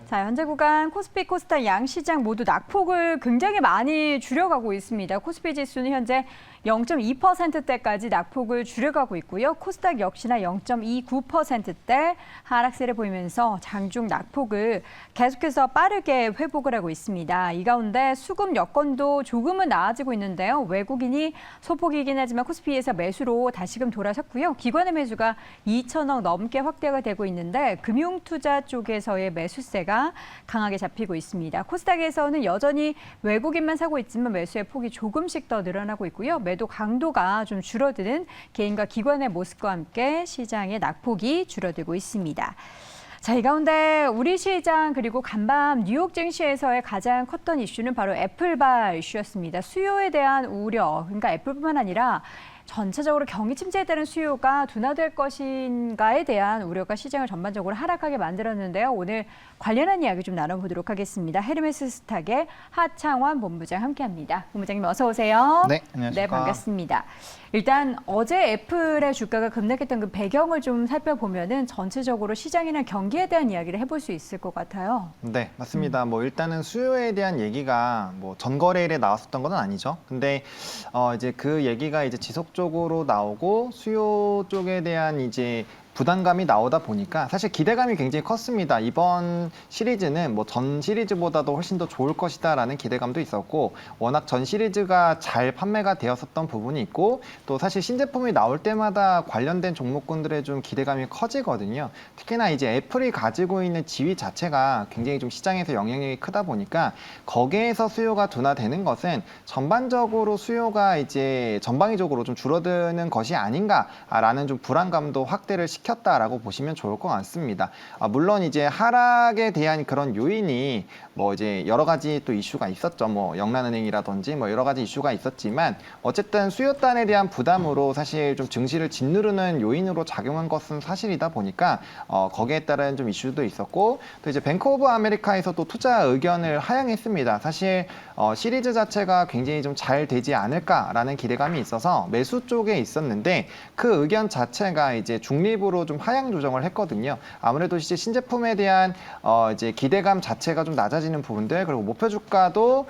자, 현재 구간 코스피, 코스닥 양 시장 모두 낙폭을 굉장히 많이 줄여가고 있습니다. 코스피 지수는 현재 0.2%대까지 낙폭을 줄여가고 있고요. 코스닥 역시나 0.29%대 하락세를 보이면서 장중 낙폭을 계속해서 빠르게 회복을 하고 있습니다. 이 가운데 수급 여건도 조금은 나아지고 있는데요. 외국인이 소폭이긴 하지만 코스피에서 매수로 다시금 돌아섰고요. 기관의 매수가 2천억 넘게 확대가 되고 있는데 금융투자 쪽에서의 매수세가 강하게 잡히고 있습니다. 코스닥에서는 여전히 외국인만 사고 있지만 매수의 폭이 조금씩 더 늘어나고 있고요. 매도 강도가 좀 줄어드는 개인과 기관의 모습과 함께 시장의 낙폭이 줄어들고 있습니다. 자, 이 가운데 우리 시장 그리고 간밤 뉴욕 증시에서의 가장 컸던 이슈는 바로 애플발 이슈였습니다. 수요에 대한 우려, 그러니까 애플뿐만 아니라 전체적으로 경기 침체에 따른 수요가 둔화될 것인가에 대한 우려가 시장을 전반적으로 하락하게 만들었는데요. 오늘 관련한 이야기 좀 나눠보도록 하겠습니다. 헤르메스 스탁의 하창원 본부장 함께합니다. 본부장님 어서 오세요. 네, 안녕하십니까. 네, 반갑습니다. 일단 어제 애플의 주가가 급락했던 그 배경을 좀 살펴보면은 전체적으로 시장이나 경기에 대한 이야기를 해볼 수 있을 것 같아요. 네, 맞습니다. 뭐 일단은 수요에 대한 얘기가 뭐 전거래일에 나왔었던 건 아니죠. 근데 이제 그 얘기가 이제 지속적으로 나오고 수요 쪽에 대한 이제 부담감이 나오다 보니까 사실 기대감이 굉장히 컸습니다. 이번 시리즈는 뭐 전 시리즈보다도 훨씬 더 좋을 것이다라는 기대감도 있었고 워낙 전 시리즈가 잘 판매가 되었었던 부분이 있고 또 사실 신제품이 나올 때마다 관련된 종목군들의 좀 기대감이 커지거든요. 특히나 이제 애플이 가지고 있는 지위 자체가 굉장히 좀 시장에서 영향력이 크다 보니까 거기에서 수요가 둔화되는 것은 전반적으로 수요가 이제 전방위적으로 좀 줄어드는 것이 아닌가라는 좀 불안감도 확대를 시켰다라고 보시면 좋을 것 같습니다. 물론 이제 하락에 대한 그런 요인이 뭐 이제 여러 가지 또 이슈가 있었죠. 뭐 영란은행이라든지 뭐 여러 가지 이슈가 있었지만 어쨌든 수요단에 대한 부담으로 사실 좀 증시를 짓누르는 요인으로 작용한 것은 사실이다 보니까 거기에 따른 좀 이슈도 있었고 또 이제 뱅크 오브 아메리카에서도 투자 의견을 하향했습니다. 사실 시리즈 자체가 굉장히 좀 잘 되지 않을까라는 기대감이 있어서 매수 쪽에 있었는데 그 의견 자체가 이제 중립으로 좀 하향 조정을 했거든요. 아무래도 이제 신제품에 대한 이제 기대감 자체가 좀 낮아지는 부분들 그리고 목표 주가도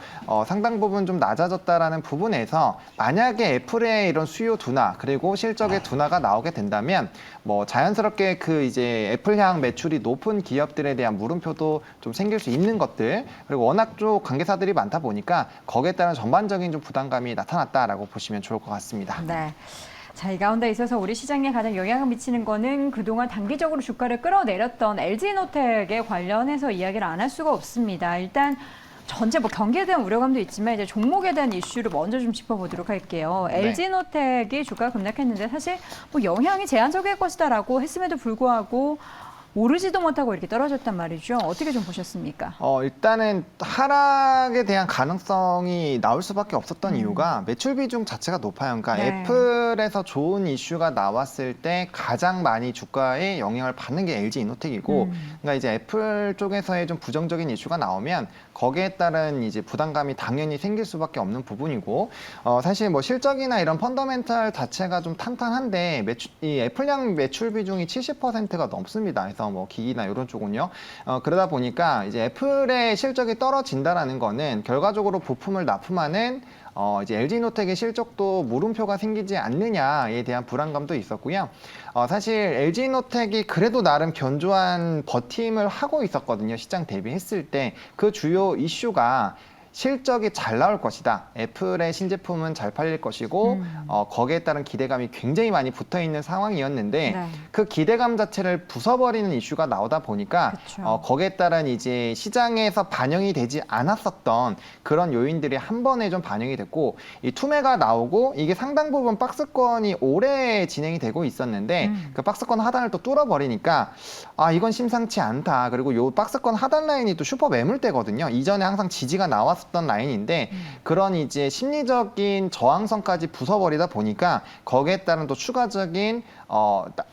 상당 부분 좀 낮아졌다라는 부분에서 만약에 애플의 이런 수요 둔화 그리고 실적의 둔화가 나오게 된다면 뭐 자연스럽게 그 이제 애플향 매출이 높은 기업들에 대한 물음표도 좀 생길 수 있는 것들 그리고 워낙 좀 관계사들이 많다 보니까 거기에 따른 전반적인 좀 부담감이 나타났다라고 보시면 좋을 것 같습니다. 네. 자, 이 가운데 있어서 우리 시장에 가장 영향을 미치는 거는 그동안 단기적으로 주가를 끌어내렸던 LG노텍에 관련해서 이야기를 안 할 수가 없습니다. 일단 전체 뭐 경기에 대한 우려감도 있지만 이제 종목에 대한 이슈를 먼저 좀 짚어보도록 할게요. 네. LG노텍이 주가가 급락했는데 사실 뭐 영향이 제한적일 것이다라고 했음에도 불구하고 오르지도 못하고 이렇게 떨어졌단 말이죠. 어떻게 좀 보셨습니까? 일단은 하락에 대한 가능성이 나올 수밖에 없었던 이유가 매출 비중 자체가 높아요. 그러니까 네. 애플에서 좋은 이슈가 나왔을 때 가장 많이 주가에 영향을 받는 게 LG이노텍이고, 그러니까 이제 애플 쪽에서의 좀 부정적인 이슈가 나오면 거기에 따른 이제 부담감이 당연히 생길 수밖에 없는 부분이고, 사실 뭐 실적이나 이런 펀더멘탈 자체가 좀 탄탄한데 이 애플량 매출 비중이 70%가 넘습니다. 그래서 뭐 기기나 이런 쪽은요. 그러다 보니까 이제 애플의 실적이 떨어진다라는 거는 결과적으로 부품을 납품하는 이제 LG노텍의 실적도 물음표가 생기지 않느냐에 대한 불안감도 있었고요. 사실 LG노텍이 그래도 나름 견조한 버팀을 하고 있었거든요. 시장 대비했을 때 그 주요 이슈가 실적이 잘 나올 것이다. 애플의 신제품은 잘 팔릴 것이고 거기에 따른 기대감이 굉장히 많이 붙어있는 상황이었는데 네. 그 기대감 자체를 부숴버리는 이슈가 나오다 보니까 거기에 따른 이제 시장에서 반영이 되지 않았었던 그런 요인들이 한 번에 좀 반영이 됐고 이 투매가 나오고 이게 상당 부분 박스권이 오래 진행이 되고 있었는데 그 박스권 하단을 또 뚫어버리니까 이건 심상치 않다. 그리고 요 박스권 하단 라인이 또 슈퍼 매물대거든요. 이전에 항상 지지가 나왔었던 라인인데 그런 이제 심리적인 저항선까지 부숴버리다 보니까 거기에 따른 또 추가적인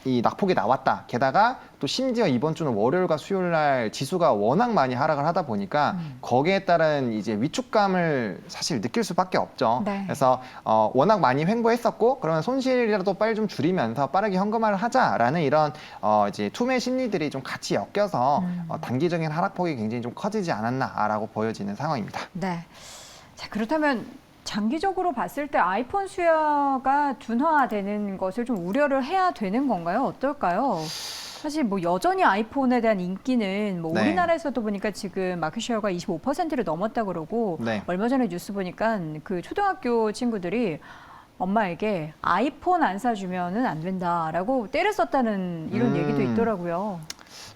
이 낙폭이 나왔다. 게다가 또 심지어 이번 주는 월요일과 수요일 날 지수가 워낙 많이 하락을 하다 보니까 거기에 따른 이제 위축감을 사실 느낄 수밖에 없죠. 네. 그래서 워낙 많이 횡보했었고 그러면 손실이라도 빨리 좀 줄이면서 빠르게 현금화를 하자라는 이런 이제 투매 심리들이 좀 같이 엮여서 단기적인 하락폭이 굉장히 좀 커지지 않았나라고 보여지는 상황입니다. 네. 자, 그렇다면 장기적으로 봤을 때 아이폰 수요가 둔화되는 것을 좀 우려를 해야 되는 건가요? 어떨까요? 사실 뭐 여전히 아이폰에 대한 인기는 뭐 네. 우리나라에서도 보니까 지금 마켓쉐어가 25%를 넘었다 그러고 네. 얼마 전에 뉴스 보니까 그 초등학교 친구들이 엄마에게 아이폰 안 사주면은 안 된다라고 때를 썼다는 이런 얘기도 있더라고요.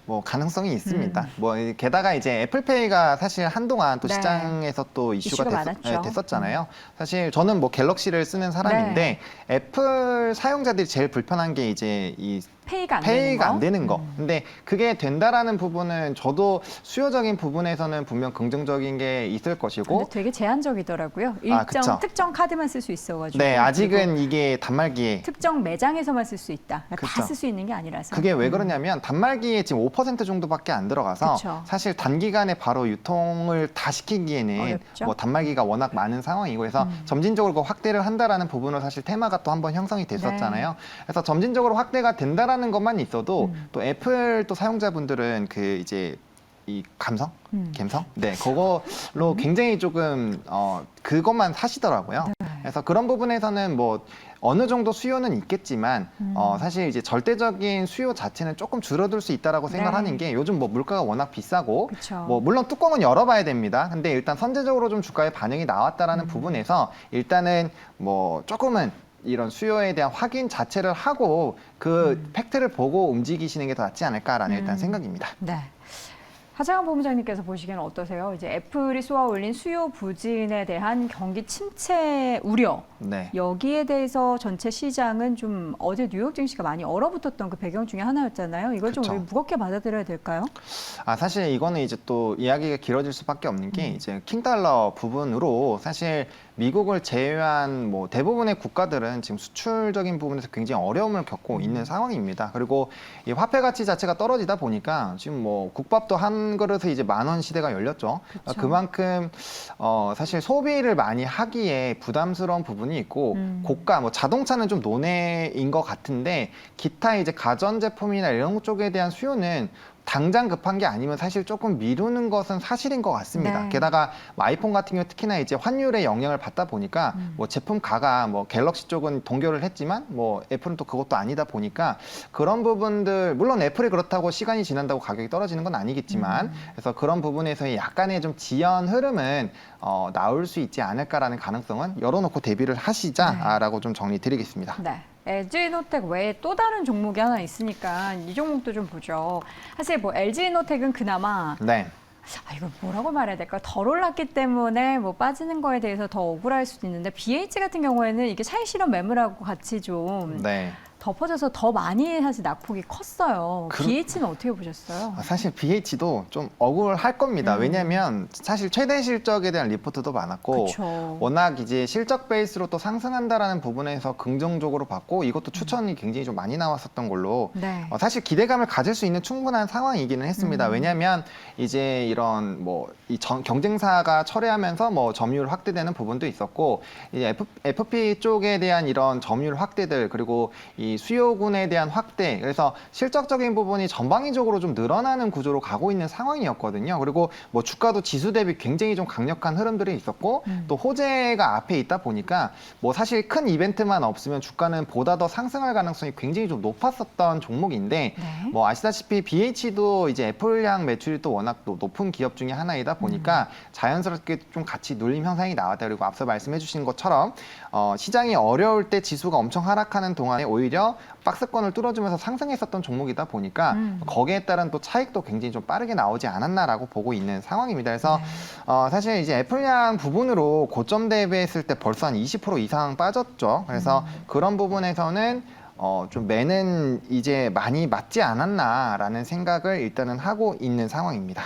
뭐 가능성이 있습니다. 뭐 게다가 이제 애플페이가 사실 한동안 또 네. 시장에서 또 이슈가 이슈가 많았죠. 됐었잖아요. 사실 저는 뭐 갤럭시를 쓰는 사람인데 네. 애플 사용자들이 제일 불편한 게 이제 이 페이가 안 되는 페이가 거. 안 되는 거. 근데 그게 된다라는 부분은 저도 수요적인 부분에서는 분명 긍정적인 게 있을 것이고 근데 되게 제한적이더라고요. 아, 일정 그쵸. 특정 카드만 쓸 수 있어가지고. 네, 그리고 아직은 이게 단말기에 특정 매장에서만 쓸 수 있다. 다 그쵸. 쓸 수 있는 게 아니라서. 그게 왜 그러냐면 단말기에 지금 5% 정도밖에 안 들어가서 그쵸. 사실 단기간에 바로 유통을 다 시키기에는 어렵죠. 뭐 단말기가 워낙 많은 상황이고 그래서 점진적으로 그 확대를 한다라는 부분으로 사실 테마가 또 한번 형성이 됐었잖아요. 네. 그래서 점진적으로 확대가 된다라는 것만 있어도 또 애플 또 사용자분들은 그 이제 이 감성? 감성? 네, 그걸로 굉장히 조금 그것만 사시더라고요. 네. 그래서 그런 부분에서는 뭐 어느 정도 수요는 있겠지만 사실 이제 절대적인 수요 자체는 조금 줄어들 수 있다라고 생각하는 네. 게 요즘 뭐 물가가 워낙 비싸고 그쵸. 뭐 물론 뚜껑은 열어봐야 됩니다. 근데 일단 선제적으로 좀 주가에 반영이 나왔다라는 부분에서 일단은 뭐 조금은 이런 수요에 대한 확인 자체를 하고 그 팩트를 보고 움직이시는 게 더 낫지 않을까라는 일단 생각입니다. 네. 하장한 본부장님께서 보시기에는 어떠세요? 이제 애플이 쏘아 올린 수요 부진에 대한 경기 침체 우려. 네. 여기에 대해서 전체 시장은 좀 어제 뉴욕 증시가 많이 얼어붙었던 그 배경 중에 하나였잖아요. 이걸 좀 그쵸. 우리 무겁게 받아들여야 될까요? 사실 이거는 이제 또 이야기가 길어질 수밖에 없는 게 이제 킹달러 부분으로 사실 미국을 제외한 뭐 대부분의 국가들은 지금 수출적인 부분에서 굉장히 어려움을 겪고 있는 상황입니다. 그리고 이 화폐 가치 자체가 떨어지다 보니까 지금 뭐 국밥도 한 그릇에 이제 10,000원 시대가 열렸죠. 그쵸. 그만큼 사실 소비를 많이 하기에 부담스러운 부분이 있고 고가 뭐 자동차는 좀 논외인 것 같은데 기타 이제 가전제품이나 이런 쪽에 대한 수요는 당장 급한 게 아니면 사실 조금 미루는 것은 사실인 것 같습니다. 네. 게다가 뭐 아이폰 같은 경우 특히나 이제 환율의 영향을 받다 보니까 뭐 제품 가가 뭐 갤럭시 쪽은 동결을 했지만 뭐 애플은 또 그것도 아니다 보니까 그런 부분들 물론 애플이 그렇다고 시간이 지난다고 가격이 떨어지는 건 아니겠지만 그래서 그런 부분에서의 약간의 좀 지연 흐름은 나올 수 있지 않을까라는 가능성은 열어놓고 대비를 하시자라고 좀 정리드리겠습니다. 네. LG노텍 외에 또 다른 종목이 하나 있으니까 이 종목도 좀 보죠. 사실 뭐 LG노텍은 그나마 네. 이거 뭐라고 말해야 될까? 덜 올랐기 때문에 뭐 빠지는 거에 대해서 더 억울할 수도 있는데 BH 같은 경우에는 이게 차익 실현 매물하고 같이 좀 네. 덮어져서 더 많이 사실 낙폭이 컸어요. 그- BH는 어떻게 보셨어요? 사실 BH도 좀 억울할 겁니다. 왜냐하면 사실 최대 실적에 대한 리포트도 많았고 그쵸. 워낙 이제 실적 베이스로 또 상승한다라는 부분에서 긍정적으로 봤고 이것도 추천이 굉장히 좀 많이 나왔었던 걸로 네. 사실 기대감을 가질 수 있는 충분한 상황이기는 했습니다. 왜냐하면 이제 이런 뭐 이 경쟁사가 철회하면서 뭐 점유율 확대되는 부분도 있었고 이제 FP 쪽에 대한 이런 점유율 확대들 그리고 이 수요군에 대한 확대 그래서 실적적인 부분이 전방위적으로 좀 늘어나는 구조로 가고 있는 상황이었거든요. 그리고 뭐 주가도 지수 대비 굉장히 좀 강력한 흐름들이 있었고 또 호재가 앞에 있다 보니까 뭐 사실 큰 이벤트만 없으면 주가는 보다 더 상승할 가능성이 굉장히 좀 높았었던 종목인데 네. 뭐 아시다시피 BH도 이제 애플향 매출이 또 워낙 또 높은 기업 중에 하나이다 보니까 자연스럽게 좀 같이 눌림 현상이 나왔다. 그리고 앞서 말씀해 주신 것처럼 시장이 어려울 때 지수가 엄청 하락하는 동안에 오히려 박스권을 뚫어주면서 상승했었던 종목이다 보니까 거기에 따른 또 차익도 굉장히 좀 빠르게 나오지 않았나라고 보고 있는 상황입니다. 그래서 사실 이제 애플향 부분으로 고점 대비했을 때 벌써 한 20% 이상 빠졌죠. 그래서 그런 부분에서는 좀 매는 이제 많이 맞지 않았나라는 생각을 일단은 하고 있는 상황입니다.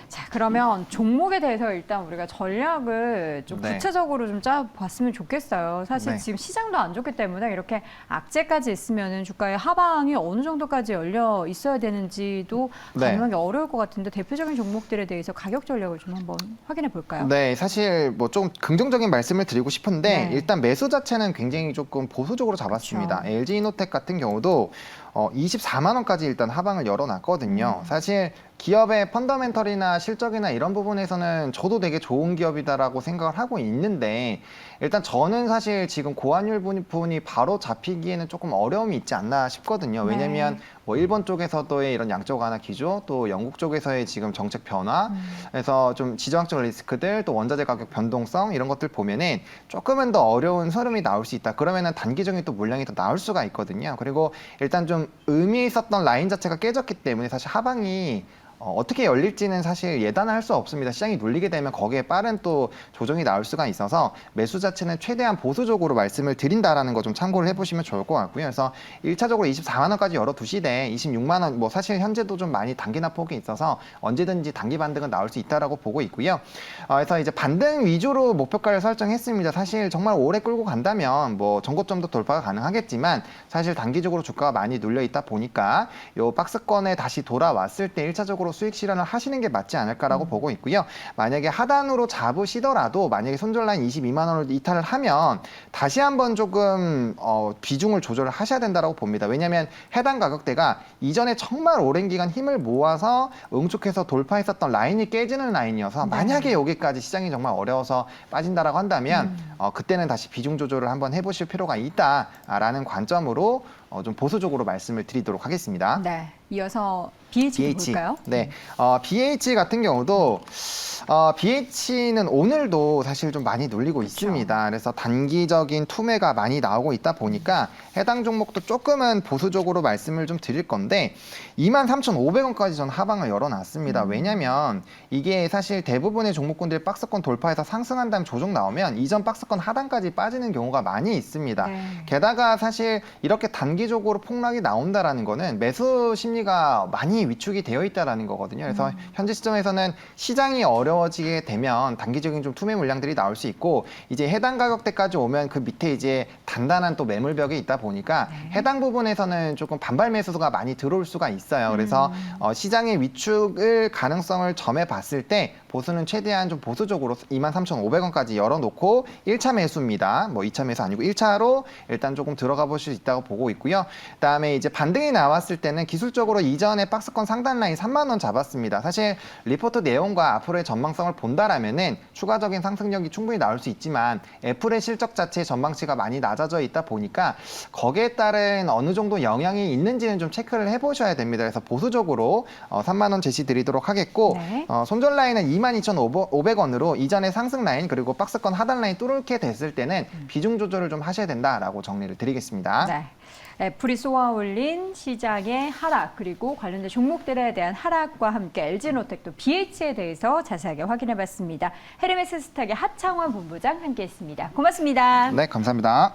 자, 그러면 종목에 대해서 일단 우리가 전략을 좀 네. 구체적으로 좀 짜봤으면 좋겠어요. 사실 네. 지금 시장도 안 좋기 때문에 이렇게 악재까지 있으면 주가의 하방이 어느 정도까지 열려 있어야 되는지도 네. 가늠하기 어려울 것 같은데 대표적인 종목들에 대해서 가격 전략을 좀 한번 확인해 볼까요? 네, 사실 뭐 좀 긍정적인 말씀을 드리고 싶은데 네. 일단 매수 자체는 굉장히 조금 보수적으로 잡았습니다. 그렇죠. LG이노텍 같은 경우도 24만 원까지 일단 하방을 열어놨거든요. 사실 기업의 펀더멘털이나 실적이나 이런 부분에서는 저도 되게 좋은 기업이다라고 생각을 하고 있는데 일단 저는 사실 지금 고환율 부분이 바로 잡히기에는 조금 어려움이 있지 않나 싶거든요. 왜냐면 네. 뭐 일본 쪽에서도의 이런 양적 완화 기조, 또 영국 쪽에서의 지금 정책 변화, 그래서 좀 지정학적 리스크들, 또 원자재 가격 변동성 이런 것들 보면은 조금은 더 어려운 흐름이 나올 수 있다. 그러면은 단기적인 또 물량이 더 나올 수가 있거든요. 그리고 일단 좀 의미 있었던 라인 자체가 깨졌기 때문에 사실 하방이 어떻게 열릴지는 사실 예단을 할 수 없습니다. 시장이 눌리게 되면 거기에 빠른 또 조정이 나올 수가 있어서 매수 자체는 최대한 보수적으로 말씀을 드린다라는 거 좀 참고를 해보시면 좋을 것 같고요. 그래서 1차적으로 24만 원까지 열어두시되 26만 원, 뭐 사실 현재도 좀 많이 단기 낙폭이 있어서 언제든지 단기 반등은 나올 수 있다라고 보고 있고요. 그래서 이제 반등 위주로 목표가를 설정했습니다. 사실 정말 오래 끌고 간다면 뭐 전고점도 돌파가 가능하겠지만 사실 단기적으로 주가가 많이 눌려 있다 보니까 요 박스권에 다시 돌아왔을 때 1차적으로 수익 실현을 하시는 게 맞지 않을까라고 보고 있고요. 만약에 하단으로 잡으시더라도 만약에 손절 라인 22만 원을 이탈을 하면 다시 한번 조금 비중을 조절을 하셔야 된다라고 봅니다. 왜냐하면 해당 가격대가 이전에 정말 오랜 기간 힘을 모아서 응축해서 돌파했었던 라인이 깨지는 라인이어서 만약에 여기까지 시장이 정말 어려워서 빠진다라고 한다면 그때는 다시 비중 조절을 한번 해보실 필요가 있다라는 관점으로 좀 보수적으로 말씀을 드리도록 하겠습니다. 네. 이어서 BH 볼까요? 네. BH 같은 경우도 BH는 오늘도 사실 좀 많이 눌리고 있습니다. 그래서 단기적인 투매가 많이 나오고 있다 보니까 해당 종목도 조금은 보수적으로 말씀을 좀 드릴 건데 23,500원까지 전 하방을 열어놨습니다. 왜냐면 이게 사실 대부분의 종목군들이 박스권 돌파해서 상승한 다음 조정 나오면 이전 박스권 하단까지 빠지는 경우가 많이 있습니다. 네. 게다가 사실 이렇게 단기적으로 폭락이 나온다라는 거는 매수 심리가 많이 위축이 되어 있다라는 거거든요. 그래서 현재 시점에서는 시장이 어려워지게 되면 단기적인 좀 투매 물량들이 나올 수 있고 이제 해당 가격대까지 오면 그 밑에 이제 단단한 또 매물벽이 있다 보니까 해당 부분에서는 조금 반발 매수가 많이 들어올 수가 있어요. 그래서 시장의 위축을 가능성을 점해 봤을 때 보수는 최대한 좀 보수적으로 23,500원까지 열어놓고 1차 매수입니다. 뭐 2차 매수 아니고 1차로 일단 조금 들어가 보실 수 있다고 보고 있고요. 그다음에 이제 반등이 나왔을 때는 기술적으로 이전에 박스권 상단 라인 3만 원 잡았습니다. 사실 리포트 내용과 앞으로의 전망성을 본다라면은 추가적인 상승력이 충분히 나올 수 있지만 애플의 실적 자체의 전망치가 많이 낮아져 있다 보니까 거기에 따른 어느 정도 영향이 있는지는 좀 체크를 해보셔야 됩니다. 그래서 보수적으로 3만 원 제시 드리도록 하겠고 네. 손절 라인은 22,500원으로 이전의 상승 라인 그리고 박스권 하단 라인 뚫게 됐을 때는 비중 조절을 좀 하셔야 된다라고 정리를 드리겠습니다. 네. 애플이 쏘아 올린 시장의 하락 그리고 관련된 종목들에 대한 하락과 함께 LG노텍도 BH에 대해서 자세하게 확인해봤습니다. 헤르메스 스탁의 하창원 본부장 함께했습니다. 고맙습니다. 네, 감사합니다.